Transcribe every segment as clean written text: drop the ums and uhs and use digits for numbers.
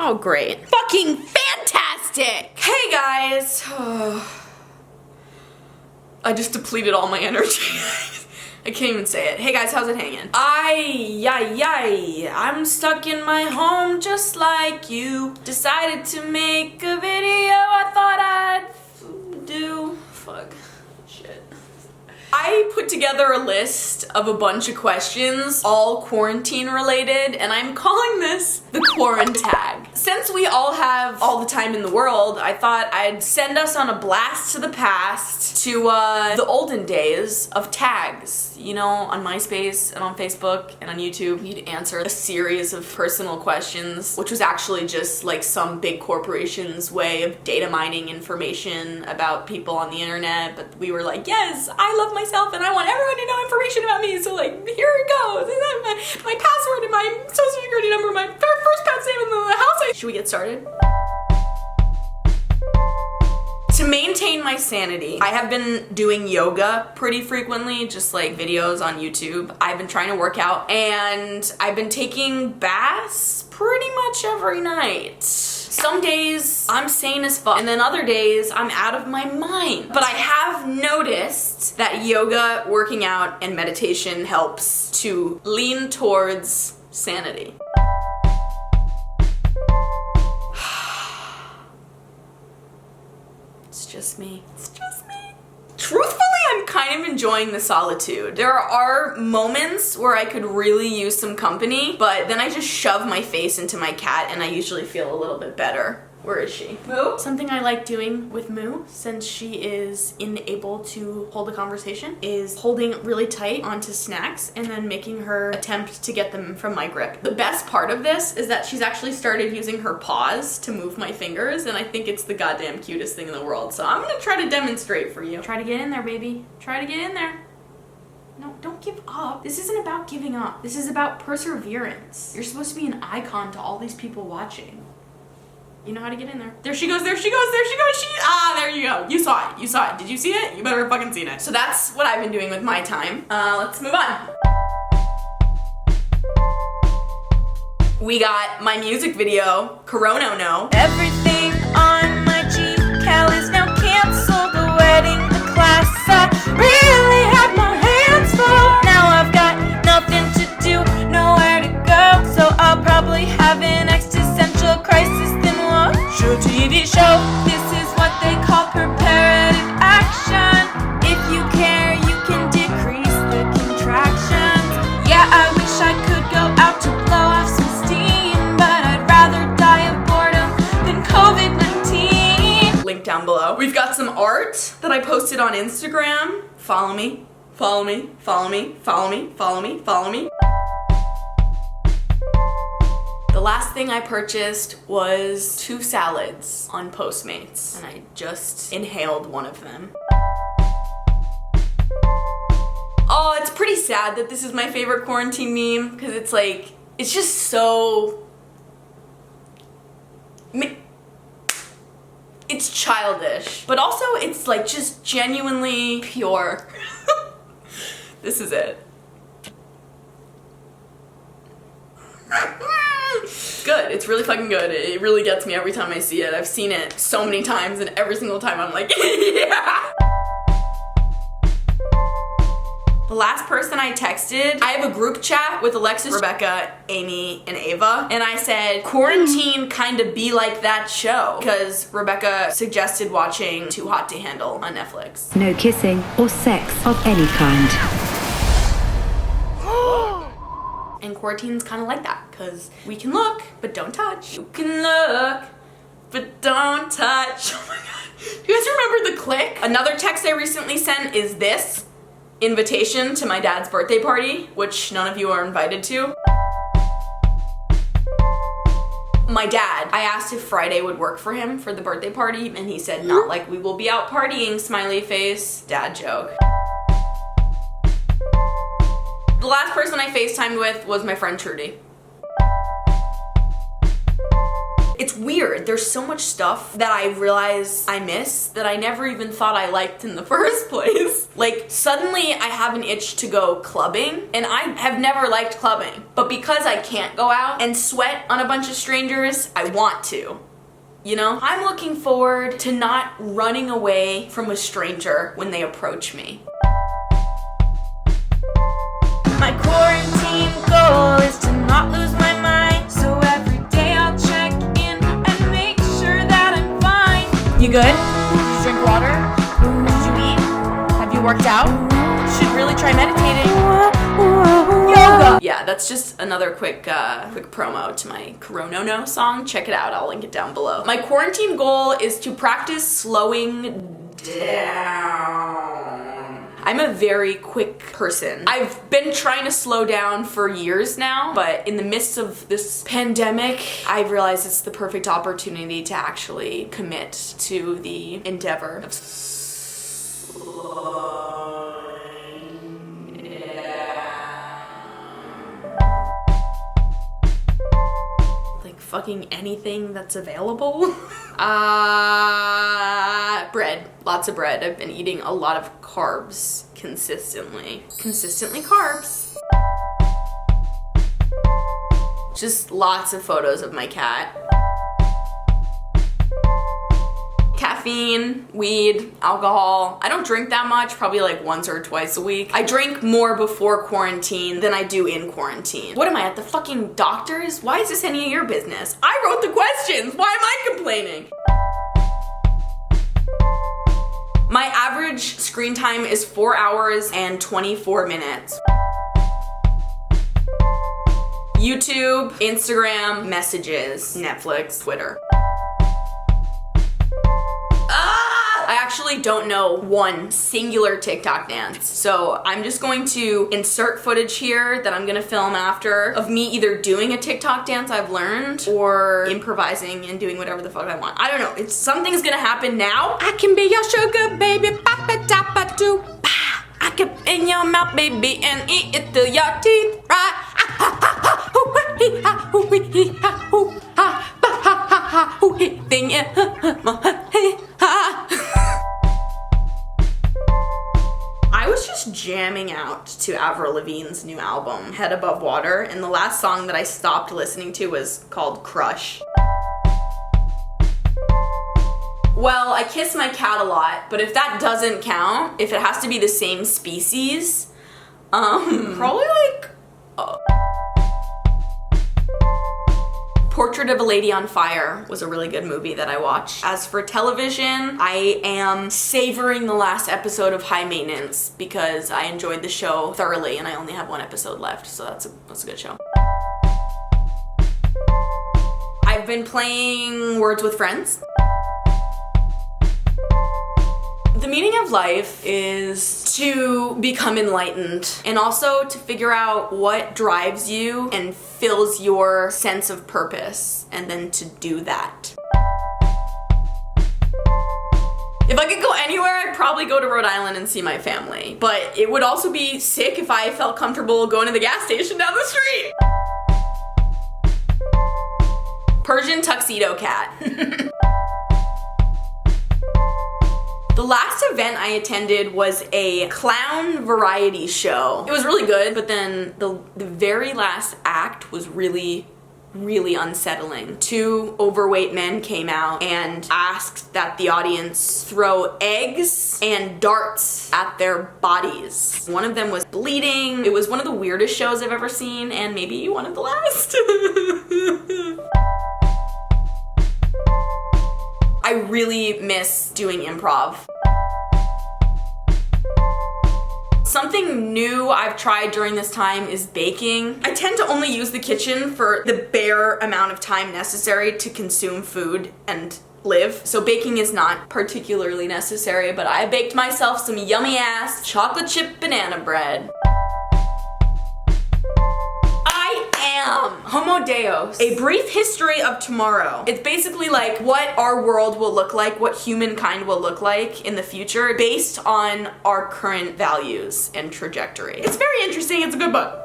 Oh, great. Fucking fantastic! Hey guys! I just depleted all my energy. I can't even say it. Hey guys, how's it hanging? I'm stuck in my home just like you. Decided to make a video I thought I'd do. Fuck. Shit. I put together a list of a bunch of questions, all quarantine related, and I'm calling this the Quarantag. Since we all have all the time in the world, I thought I'd send us on a blast to the past to the olden days of tags. You know, on MySpace and on Facebook and on YouTube, you'd answer a series of personal questions, which was actually just like some big corporation's way of data mining information about people on the internet. But we were like, yes, I love myself and I want everyone to know information about me. So like, here it goes. My password and my social security number, my first pet's name in the house. Should we get started? To maintain my sanity, I have been doing yoga pretty frequently, just like videos on YouTube. I've been trying to work out and I've been taking baths pretty much every night. Some days I'm sane as fuck and then other days I'm out of my mind. But I have noticed that yoga, working out, and meditation helps to lean towards sanity. It's just me. It's just me. Truthfully, I'm kind of enjoying the solitude. There are moments where I could really use some company, but then I just shove my face into my cat and I usually feel a little bit better. Where is she? Moo? Something I like doing with Moo, since she is unable to hold a conversation, is holding really tight onto snacks and then making her attempt to get them from my grip. The best part of this is that she's actually started using her paws to move my fingers, and I think it's the goddamn cutest thing in the world. So I'm gonna try to demonstrate for you. Try to get in there, baby. Try to get in there. No, don't give up. This isn't about giving up. This is about perseverance. You're supposed to be an icon to all these people watching. You know how to get in there. There she goes, there she goes, there she goes, there you go. You saw it, you saw it. Did you see it? You better have fucking seen it. So that's what I've been doing with my time. Let's move on. We got my music video, Corona No. Everything on my G-Cal is now canceled. The wedding, the class, I really had my hands full. Now I've got nothing to do, nowhere to go. So I'll probably have an existential crisis. Show TV show. This is what they call preparative action. If you care, you can decrease the contractions. Yeah, I wish I could go out to blow off some steam, but I'd rather die of boredom than COVID-19. Link down below. We've got some art that I posted on Instagram. Follow me, follow me, follow me, follow me, follow me, follow me. The last thing I purchased was 2 salads on Postmates, and I just inhaled one of them. Oh, it's pretty sad that this is my favorite quarantine meme, because it's like, it's just so... It's childish, but also it's like just genuinely pure. This is it. It's good. It's really fucking good. It really gets me every time I see it. I've seen it so many times and every single time I'm like, yeah! The last person I texted, I have a group chat with Alexis, Rebecca, Amy, and Ava, and I said, quarantine kinda be like that show, because Rebecca suggested watching Too Hot to Handle on Netflix. No kissing or sex of any kind. And quarantine's kind of like that, because we can look, but don't touch. You can look, but don't touch. Oh my god. Do you guys remember the click? Another text I recently sent is this invitation to my dad's birthday party, which none of you are invited to. My dad, I asked if Friday would work for him for the birthday party, and he said, not like we will be out partying, smiley face, dad joke. The last person I FaceTimed with was my friend Trudy. It's weird. There's so much stuff that I realize I miss that I never even thought I liked in the first place. Like, suddenly I have an itch to go clubbing, and I have never liked clubbing. But because I can't go out and sweat on a bunch of strangers, I want to. You know? I'm looking forward to not running away from a stranger when they approach me. My quarantine goal is to not lose my mind. So every day I'll check in and make sure that I'm fine. You good? Did you drink water? Did you eat? Have you worked out? Should really try meditating. Yoga! Yeah, that's just another quick promo to my Coronono song. Check it out, I'll link it down below. My quarantine goal is to practice slowing down. I'm a very quick person. I've been trying to slow down for years now, but in the midst of this pandemic, I've realized it's the perfect opportunity to actually commit to the endeavor of fucking anything that's available. Bread. Lots of bread. I've been eating a lot of carbs consistently. Consistently carbs. Just lots of photos of my cat. Caffeine, weed, alcohol. I don't drink that much, probably like once or twice a week. I drink more before quarantine than I do in quarantine. What am I, at the fucking doctor's? Why is this any of your business? I wrote the questions, why am I complaining? My average screen time is 4 hours and 24 minutes. YouTube, Instagram, messages, Netflix, Twitter. I actually don't know one singular TikTok dance. So I'm just going to insert footage here that I'm gonna film after of me either doing a TikTok dance I've learned or improvising and doing whatever the fuck I want. I don't know, something's gonna happen now. I can be your sugar baby, papa tappa doo. I can in your mouth baby and eat it till your teeth right. I was just jamming out to Avril Lavigne's new album, Head Above Water, and the last song that I stopped listening to was called Crush. Well, I kiss my cat a lot, but if that doesn't count, if it has to be the same species, probably like... Portrait of a Lady on Fire was a really good movie that I watched. As for television, I am savoring the last episode of High Maintenance because I enjoyed the show thoroughly and I only have one episode left, so that's a good show. I've been playing Words with Friends. The meaning of life is to become enlightened and also to figure out what drives you and fills your sense of purpose, and then to do that. If I could go anywhere, I'd probably go to Rhode Island and see my family. But it would also be sick if I felt comfortable going to the gas station down the street. Persian tuxedo cat. The last event I attended was a clown variety show. It was really good, but then the very last act was really unsettling. 2 overweight men came out and asked that the audience throw eggs and darts at their bodies. One of them was bleeding. It was one of the weirdest shows I've ever seen, and maybe one of the last. I really miss doing improv. Something new I've tried during this time is baking. I tend to only use the kitchen for the bare amount of time necessary to consume food and live, so baking is not particularly necessary, but I baked myself some yummy ass chocolate chip banana bread. Homo Deus, A Brief History of Tomorrow. It's basically like what our world will look like, what humankind will look like in the future based on our current values and trajectory. It's very interesting, it's a good book.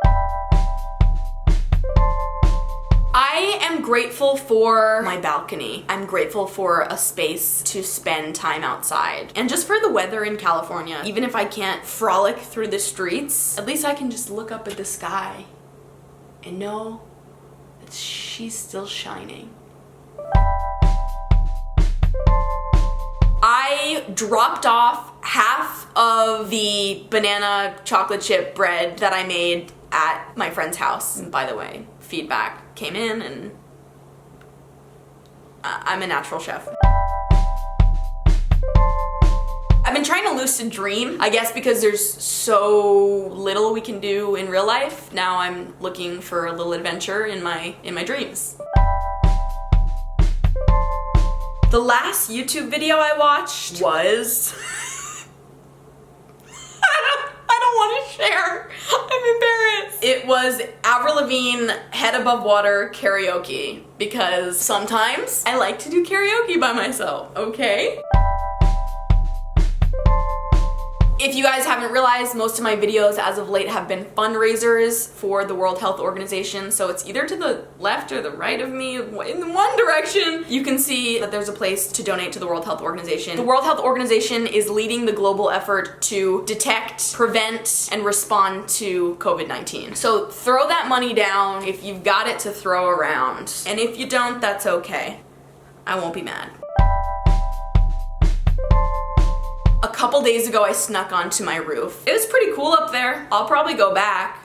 I am grateful for my balcony. I'm grateful for a space to spend time outside. And just for the weather in California. Even if I can't frolic through the streets, at least I can just look up at the sky and know that she's still shining. I dropped off half of the banana chocolate chip bread that I made at my friend's house. And by the way, feedback came in and I'm a natural chef. I've been trying to lucid dream, I guess because there's so little we can do in real life. Now I'm looking for a little adventure in my dreams. The last YouTube video I watched was I don't want to share. I'm embarrassed. It was Avril Lavigne Head Above Water karaoke because sometimes I like to do karaoke by myself, okay? If you guys haven't realized, most of my videos as of late have been fundraisers for the World Health Organization, so it's either to the left or the right of me. In one direction, you can see that there's a place to donate to the World Health Organization. The World Health Organization is leading the global effort to detect, prevent, and respond to COVID-19. So throw that money down if you've got it to throw around. And if you don't, that's okay. I won't be mad. A couple days ago, I snuck onto my roof. It was pretty cool up there. I'll probably go back.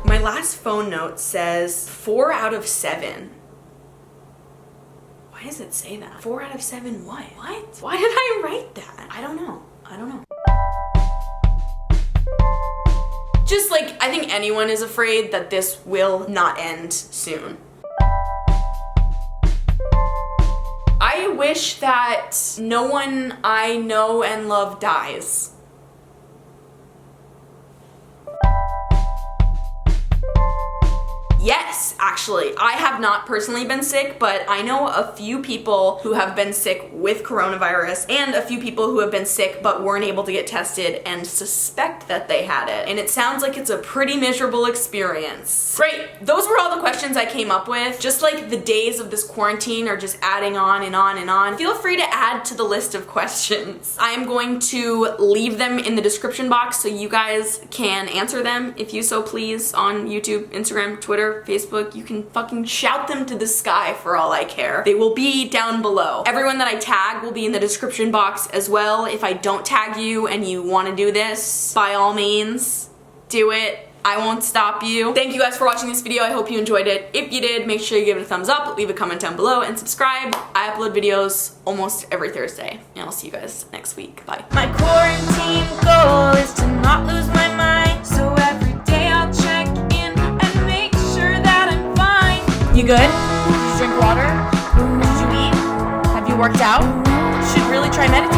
My last phone note says 4 out of 7. Why does it say that? 4 out of 7 what? What? Why did I write that? I don't know. Just like, I think anyone is afraid that this will not end soon. I wish that no one I know and love dies. Yes, actually, I have not personally been sick, but I know a few people who have been sick with coronavirus and a few people who have been sick but weren't able to get tested and suspect that they had it. And it sounds like it's a pretty miserable experience. Great, those were all the questions I came up with. Just like the days of this quarantine are just adding on and on and on, feel free to add to the list of questions. I am going to leave them in the description box so you guys can answer them if you so please on YouTube, Instagram, Twitter, Facebook. You can fucking shout them to the sky for all I care. They will be down below. Everyone that I tag will be in the description box as well. If I don't tag you and you want to do this, by all means, do it. I won't stop you. Thank you guys for watching this video. I hope you enjoyed it. If you did, make sure you give it a thumbs up, leave a comment down below, and subscribe. I upload videos almost every Thursday, and I'll see you guys next week. Bye. My quarantine goal is to not lose my mind, so every day I'll check in and make sure that I'm fine. You good? Did you drink water? Did you eat? Have you worked out? You should really try meditating.